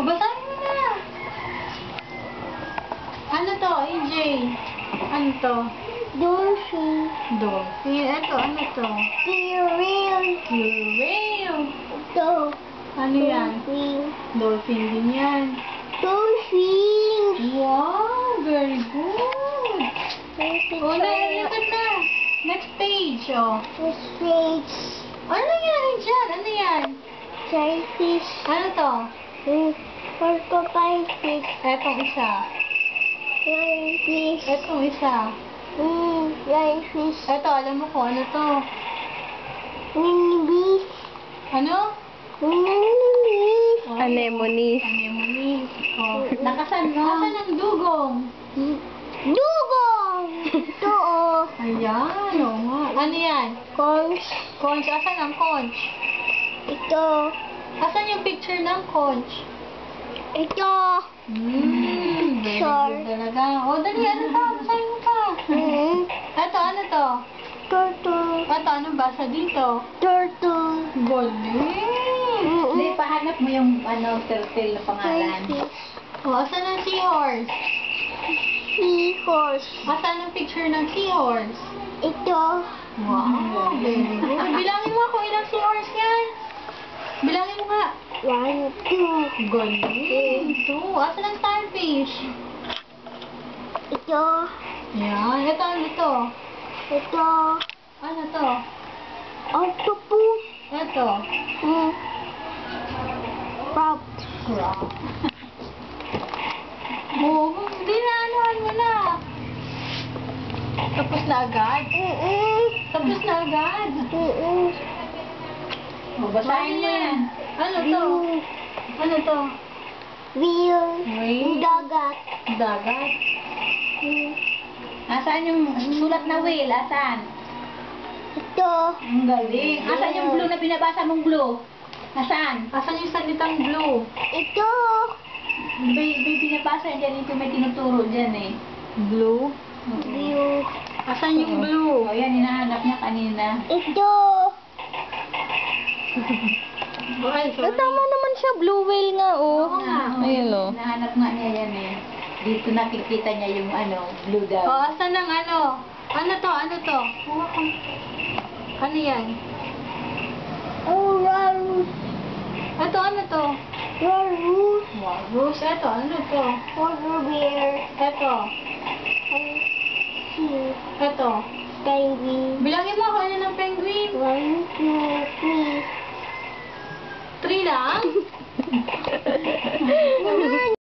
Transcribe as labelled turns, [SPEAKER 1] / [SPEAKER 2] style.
[SPEAKER 1] Basahin mo na. Ano to, AJ? Ano to?
[SPEAKER 2] Dolphin.
[SPEAKER 1] Dolphin. Ito, ano to?
[SPEAKER 2] Whale.
[SPEAKER 1] Whale.
[SPEAKER 2] Ito.
[SPEAKER 1] Ano yan? Dolphin din yan.
[SPEAKER 2] Dolphin.
[SPEAKER 1] Wow, very good. Oh, lipat na. Next page, oh.
[SPEAKER 2] This page.
[SPEAKER 1] Ano nangyari dyan? Ano yan?
[SPEAKER 2] Jellyfish.
[SPEAKER 1] Ano to?
[SPEAKER 2] Porcupine fish.
[SPEAKER 1] Etong isa.
[SPEAKER 2] Jellyfish.
[SPEAKER 1] Etong isa.
[SPEAKER 2] Jellyfish.
[SPEAKER 1] Eto, alam mo ko, ano to?
[SPEAKER 2] Winnie bee.
[SPEAKER 1] Ano?
[SPEAKER 2] Winnie bee.
[SPEAKER 3] Anemone.
[SPEAKER 1] Anemone. Oh, nakasan, nakasan ang dugong.
[SPEAKER 2] Dugong. Ito oh.
[SPEAKER 1] Ayan, oo nga. Ano yan?
[SPEAKER 2] Conch.
[SPEAKER 1] Conch. Asan ang conch?
[SPEAKER 2] Ito.
[SPEAKER 1] Asan yung picture ng conch?
[SPEAKER 2] Ito.
[SPEAKER 1] Very
[SPEAKER 2] Sure.
[SPEAKER 1] good talaga. O, dali, ano pa? Basahin mo pa. Eto, ano to?
[SPEAKER 2] Turtle.
[SPEAKER 1] Eto, anong basa dito?
[SPEAKER 2] Turtle.
[SPEAKER 1] Galing!
[SPEAKER 3] Hindi, pahanap mo yung turtle na pangalan.
[SPEAKER 2] Jellyfish.
[SPEAKER 1] O, asan ang seahorse?
[SPEAKER 2] Seahorse.
[SPEAKER 1] Asan ang picture ng seahorse?
[SPEAKER 2] Ito.
[SPEAKER 1] Wow, very good. Bilangin mo kung ilang seahorse yan. Bilangin mo nga.
[SPEAKER 2] 1, 2.
[SPEAKER 1] Galing. Ito. Asan ang starfish?
[SPEAKER 2] Ito.
[SPEAKER 1] Yan. Ito, ano to?
[SPEAKER 2] Ito.
[SPEAKER 1] Ano to?
[SPEAKER 2] Octopus.
[SPEAKER 1] Ito.
[SPEAKER 2] Crab.
[SPEAKER 1] Crab. Oh, hindi na. Anuhan mo na. Tapos na agad. Tapos na agad.
[SPEAKER 3] O, basahin mo yan.
[SPEAKER 1] Ano to? Ano to?
[SPEAKER 2] Wheel.
[SPEAKER 1] Whale.
[SPEAKER 2] Dagat.
[SPEAKER 1] Dagat.
[SPEAKER 3] Asan yung sulat na whale? Asan?
[SPEAKER 2] Ito.
[SPEAKER 3] Ang galing. Asan yung blue na binabasa mong blue? Asan?
[SPEAKER 1] Asan yung salitang blue?
[SPEAKER 2] Ito.
[SPEAKER 3] May binabasa dyan, ito may tinuturo dyan eh.
[SPEAKER 1] Blue?
[SPEAKER 2] Blue.
[SPEAKER 1] Asan yung blue?
[SPEAKER 3] O yan, hinahanap niya kanina.
[SPEAKER 2] Ito.
[SPEAKER 1] Ay, sorry.
[SPEAKER 3] Tama naman siya, blue whale nga oh.
[SPEAKER 1] Oo nga.
[SPEAKER 3] Ayun oh. Hinahanap nga niya yan eh. Dito nakikita niya yung blue daw.
[SPEAKER 1] Oh, asan ang ano? Ano to? Ano to? Ano yan?
[SPEAKER 2] Oh, walrus.
[SPEAKER 1] Ito, ano to?
[SPEAKER 2] Walrus.
[SPEAKER 1] Walrus. Ito, ano to?
[SPEAKER 2] Polar bear.
[SPEAKER 1] Ito.
[SPEAKER 2] Sea.
[SPEAKER 1] Ito.
[SPEAKER 2] Penguin.
[SPEAKER 1] Bilangin mo ako ano ng penguin.
[SPEAKER 2] 1, 2, 3.
[SPEAKER 1] 3 lang?